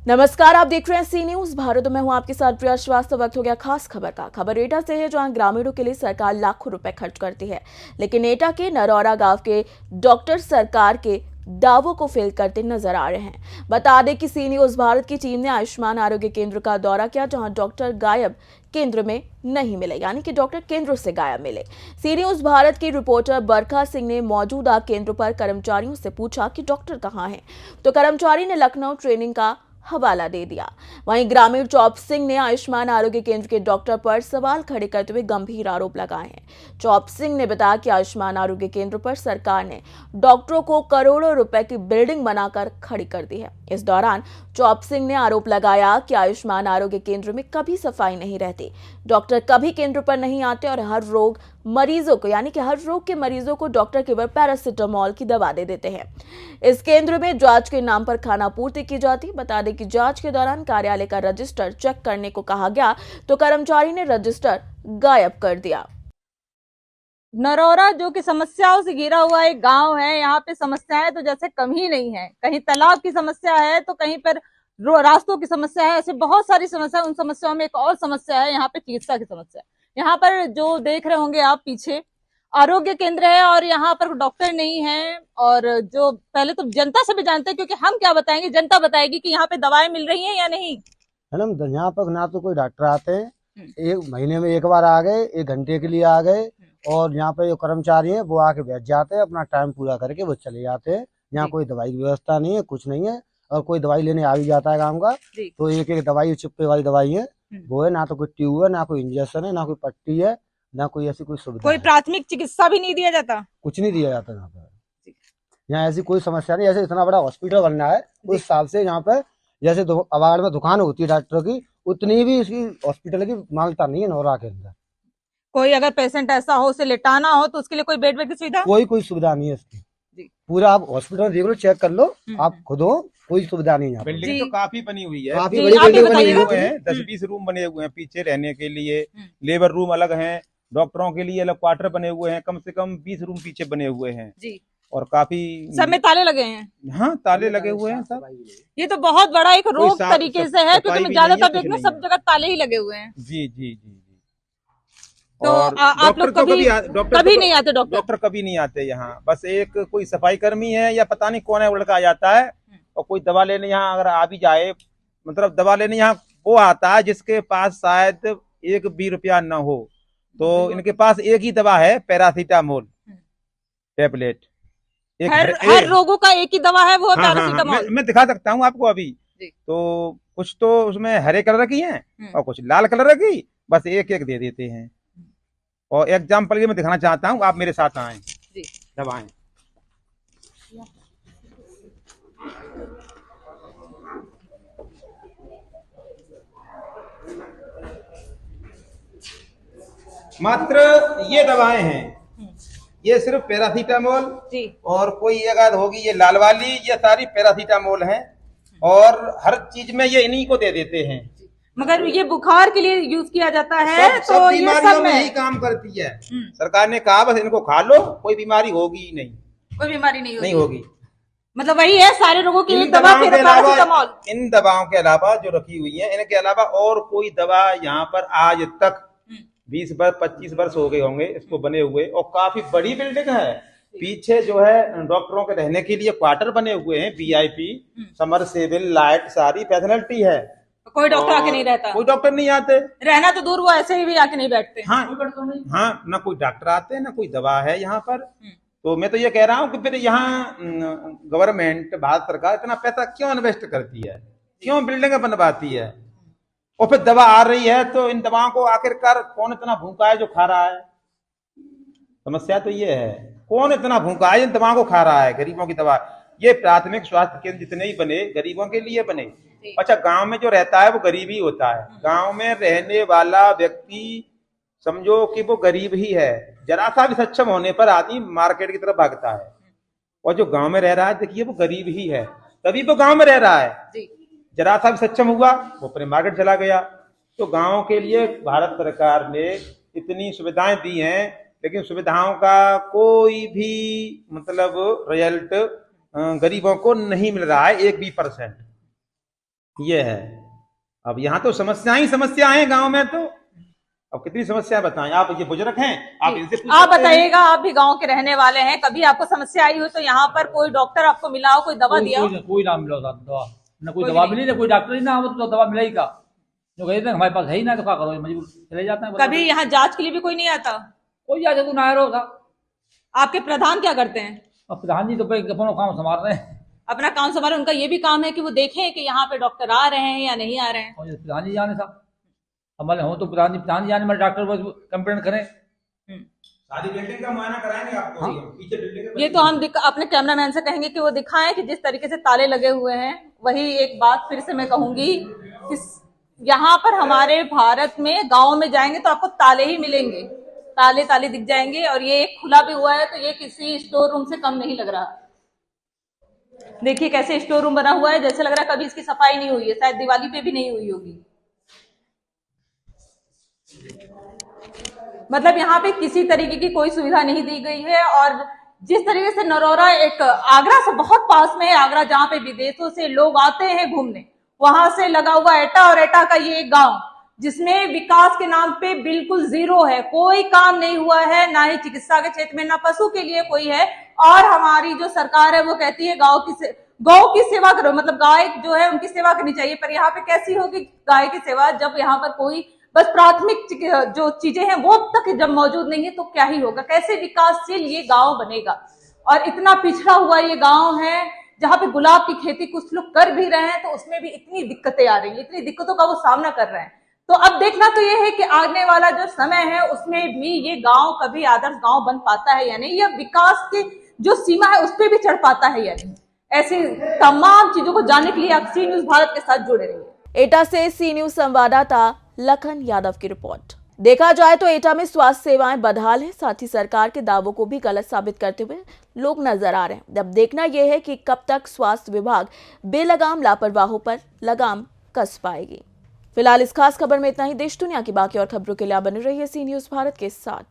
नमस्कार, आप देख रहे हैं सी न्यूज भारत। में हूं आपके साथ प्रिया श्रीवास्तव। वक्त हो गया खास खबर का। खबर एटा से है, जहां ग्रामीणों के लिए सरकार लाखों रुपए खर्च करती है, लेकिन एटा के नरौरा गांव के डॉक्टर सरकार के दावों को फेल करते नजर आ रहे हैं। बता दें कि सी न्यूज भारत की टीम ने आयुष्मान आरोग्य केंद्र का दौरा किया, जहां डॉक्टर गायब केंद्र में नहीं मिले, यानी कि डॉक्टर केंद्र से गायब मिले। सी न्यूज भारत की रिपोर्टर बरखा सिंह ने मौजूदा केंद्र पर कर्मचारियों से पूछा कि डॉक्टर कहां हैं, तो कर्मचारी ने लखनऊ ट्रेनिंग का हवाला दे दिया। वहीं ग्रामीण चौप सिंह ने आयुष्मान आरोग्य केंद्र के डॉक्टर पर सवाल खड़े करते हुए गंभीर आरोप लगाए हैं। चौप सिंह ने बताया कि आयुष्मान आरोग्य केंद्र पर सरकार ने डॉक्टरों को करोड़ों रुपए की बिल्डिंग बनाकर खड़ी कर दी है। इस दौरान चौप सिंह ने आरोप लगाया कि आयुष्मान आरोग्य केंद्र में कभी सफाई नहीं रहती, डॉक्टर कभी केंद्र पर नहीं आते और हर रोग मरीजों को, यानी कि हर रोग के मरीजों को डॉक्टर केवल पैरासिटामोल की दवा दे देते हैं। इस केंद्र में जांच के नाम पर खाना पूर्ति की जाती। बता दें कि जांच के दौरान कार्यालय का रजिस्टर चेक करने को कहा गया, तो कर्मचारी ने रजिस्टर गायब कर दिया। नरौरा जो कि समस्याओं से घिरा हुआ एक गांव है, यहाँ पे समस्याएं तो जैसे कम ही नहीं है। कहीं तालाब की समस्या है तो कहीं पर रास्तों की समस्या है, ऐसे बहुत सारी समस्या। उन समस्याओं में एक और समस्या है यहाँ पे चिकित्सा की समस्या। यहाँ पर जो देख रहे होंगे आप पीछे आरोग्य केंद्र है और यहाँ पर डॉक्टर नहीं है। और जो पहले तो जनता से भी जानते हैं, क्योंकि हम क्या बताएंगे, जनता बताएगी कि यहाँ पे दवाएं मिल रही हैं या नहीं। मैडम यहाँ पर ना तो कोई डॉक्टर आते हैं, एक महीने में एक बार आ गए, 1 घंटे के लिए आ गए, और यहाँ पे जो कर्मचारी हैं वो आके बैठ जाते हैं, अपना टाइम पूरा करके वो चले जाते हैं। यहाँ कोई दवाई की व्यवस्था नहीं है, कुछ नहीं है। और कोई दवाई लेने आ भी जाता है काम का तो एक एक दवाई चिप्पे वाली दवाई है वो है, ना तो कोई ट्यूब है, ना कोई इंजेक्शन है, ना कोई पट्टी है, ना कोई ऐसी कोई सुविधा। कोई प्राथमिक चिकित्सा भी नहीं दिया जाता, कुछ नहीं दिया जाता यहाँ पर। यहाँ ऐसी कोई समस्या नहीं। ऐसे इतना बड़ा हॉस्पिटल बनना है उस हिसाब से यहाँ पे जैसे अवार्ड में दुकान होती है डॉक्टरों की, उतनी भी इसकी हॉस्पिटल की मांगता नहीं है नौरा के अंदर। कोई अगर पेशेंट ऐसा हो, उसे लेटाना हो, तो उसके लिए कोई बेड की सुविधा, कोई सुविधा नहीं है इसकी। पूरा आप हॉस्पिटल देख लो, चेक कर लो, आप खुद हो, कोई सुविधा नहीं है। बिल्डिंग तो काफी बनी हुई है, काफी बड़ी बिल्डिंग बनी हुई है। 10-20 रूम बने हुए हैं पीछे रहने के लिए, लेबर रूम अलग हैं, डॉक्टरों के लिए अलग क्वार्टर बने हुए हैं, कम से कम 20 रूम पीछे बने हुए हैं जी। और काफी सब में ताले लगे हैं। हाँ, ताले लगे हुए हैं सब। ये तो बहुत बड़ा एक रोग तरीके से है, क्योंकि ज्यादातर देखना सब जगह ताले ही लगे हुए हैं। जी जी जी। तो आप लोग कभी नहीं आते? डॉक्टर कभी नहीं आते यहाँ। बस एक कोई सफाई कर्मी है या पता नहीं कौन है, वो लड़का आ जाता है। और कोई दवा लेने यहाँ अगर आ भी जाए, मतलब दवा लेने यहाँ वो आता है जिसके पास शायद 1 भी रुपया न हो, तो इनके पास एक ही दवा है, पैरासीटामोल टेबलेट। हर रोगों का एक ही दवा है, वो है पैरासीटामोल। मैं दिखा सकता हूँ आपको अभी। तो कुछ तो उसमें हरे कलर की हैं और कुछ लाल कलर की, बस एक एक दे देते हैं। और एग्जाम्पल ये मैं दिखाना चाहता हूँ, आप मेरे साथ आए दवाएं। मात्र ये दवाएं हैं, ये सिर्फ पैरासीटामोल। और कोई अगर होगी ये लाल वाली, ये सारी पैरासीटामोल है। और हर चीज में ये इन्हीं को दे देते हैं। मगर ये बुखार के लिए यूज किया जाता है, सब बीमारियों में यही काम करती है। सरकार ने कहा बस इनको खा लो, कोई बीमारी होगी ही नहीं। कोई बीमारी नहीं होगी। मतलब वही है, सारे रोगों की एक दवा, पैरासीटामोल। इन दवाओं के अलावा जो रखी हुई है, इनके अलावा और कोई दवा यहाँ पर आज तक 20-25 वर्ष हो गए होंगे इसको बने हुए। और काफी बड़ी बिल्डिंग है। पीछे जो है डॉक्टरों के रहने के लिए क्वार्टर बने हुए हैं, VIP, समरसेबल, लाइट, सारी फैसिलिटी है। कोई डॉक्टर आके नहीं रहता, कोई डॉक्टर नहीं आते, रहना तो दूर, वो ऐसे ही भी आके नहीं बैठते। हाँ, ना कोई डॉक्टर आते, ना कोई दवा है यहाँ पर। तो मैं तो ये कह रहा हूँ कि फिर यहाँ गवर्नमेंट, भारत सरकार इतना पैसा क्यों इन्वेस्ट करती है, क्यों बिल्डिंग बनवाती है, और फिर दवा आ रही है तो इन दवाओं को आखिरकार कौन इतना भूखा है जो खा रहा है? समस्या तो ये है, कौन इतना भूखा है इन दवाओं को खा रहा है? गरीबों की दवा। ये प्राथमिक स्वास्थ्य केंद्र जितने ही बने, गरीबों के लिए बने। अच्छा, गांव में जो रहता है वो गरीब ही होता है। गांव में रहने वाला व्यक्ति समझो कि वो गरीब ही है। जरा सा भी सक्षम होने पर आदमी मार्केट की तरफ भागता है। और जो गांव में रह रहा है, देखिए वो गरीब ही है, तभी वो गांव में रह रहा है। जरा सा भी सक्षम हुआ वो अपने मार्केट चला गया। तो गांव के लिए भारत सरकार ने इतनी सुविधाएं दी हैं लेकिन सुविधाओं का कोई भी मतलब रिजल्ट गरीबों को नहीं मिल रहा है, 1 भी%। ये है। अब यहाँ तो समस्या ही समस्या है गांव में, तो अब कितनी समस्या बताएं। आप ये बुजुर्ग हैं, आप इनसे पूछ आप सकते हैं। बताइएगा, आप भी गांव के रहने वाले हैं, कभी आपको समस्या आई हो तो यहाँ पर कोई डॉक्टर आपको मिला हो, कोई दवा दिया हो? कोई ना मिला था दवा, ना कोई कोई दवा भी मिली, ना कोई डॉक्टर ही ना हो तो दवा मिला ही का। जो कहते हैं हमारे पास है ही ना, तो क्या करो, मजबूर चले जाते हैं। कभी यहाँ जांच के लिए भी कोई नहीं आता? कोई आ जाए तो ना आ रहा था। आपके प्रधान क्या करते हैं? अब प्रधान जी तो भाई अपना काम संभाल रहे हैं, अपना काम संभाले, उनका ये भी काम है कि वो देखें कि यहाँ पे डॉक्टर आ रहे हैं या नहीं आ रहे हैं। और ये प्रधान जी जाने था हमारे हो तो प्रधान जी जाने मेरे डॉक्टर बस कंप्लेंट करें। सारी बिल्डिंग का मुआयना कराएंगे आपको। हाँ। पीछे बिल्डिंग का ये तो हम अपने कैमरामैन से कहेंगे कि वो दिखाएं कि जिस तरीके से ताले लगे हुए हैं। वही एक बात फिर से मैं कहूंगी कि यहाँ पर हमारे भारत में गाँव में जाएंगे तो आपको ताले ही मिलेंगे, ताले ताले दिख जाएंगे। और ये एक खुला भी हुआ है तो ये किसी स्टोर रूम से कम नहीं लग रहा। देखिए कैसे स्टोर रूम बना हुआ है, जैसे लग रहा है कभी इसकी सफाई नहीं हुई है, शायद दिवाली पे भी नहीं हुई होगी। मतलब यहाँ पे किसी तरीके की कोई सुविधा नहीं दी गई है। और जिस तरीके से नरौरा एक आगरा से बहुत पास में है, आगरा जहाँ पे विदेशों से लोग आते हैं घूमने, वहां से लगा हुआ एटा, और एटा का ये गांव जिसमें विकास के नाम पे बिल्कुल जीरो है, कोई काम नहीं हुआ है, ना ही चिकित्सा के क्षेत्र में, ना पशु के लिए कोई है। और हमारी जो सरकार है वो कहती है गौ की सेवा करो, मतलब गाय जो है उनकी सेवा करनी चाहिए। पर यहाँ पे कैसी होगी गाय की सेवा जब यहाँ पर कोई बस प्राथमिक जो चीजें हैं वो तक जब मौजूद नहीं है तो क्या ही होगा? कैसे विकासशील ये गांव बनेगा? और इतना पिछड़ा हुआ ये गांव है जहां पे गुलाब की खेती कुछ लोग कर भी रहे हैं तो उसमें भी इतनी दिक्कतें आ रही है, इतनी दिक्कतों का वो सामना कर रहे हैं। तो अब देखना तो ये है कि आने वाला जो समय है उसमें भी ये गांव कभी आदर्श गांव बन पाता है या नहीं, या विकास की जो सीमा है उस पर भी चढ़ पाता है या नहीं। ऐसी तमाम चीजों को जानने के लिए आप सी न्यूज भारत के साथ जुड़े रहिए। एटा से सी न्यूज संवाददाता लखन यादव की रिपोर्ट। देखा जाए तो एटा में स्वास्थ्य सेवाएं बदहाल है, साथ ही सरकार के दावों को भी गलत साबित करते हुए लोग नजर आ रहे हैं। अब देखना यह है कि कब तक स्वास्थ्य विभाग बेलगाम लापरवाहों पर लगाम कस पाएगी। फिलहाल इस खास खबर में इतना ही। देश दुनिया की बाकी और खबरों के लिए आप बने रहिए सी न्यूज भारत के साथ।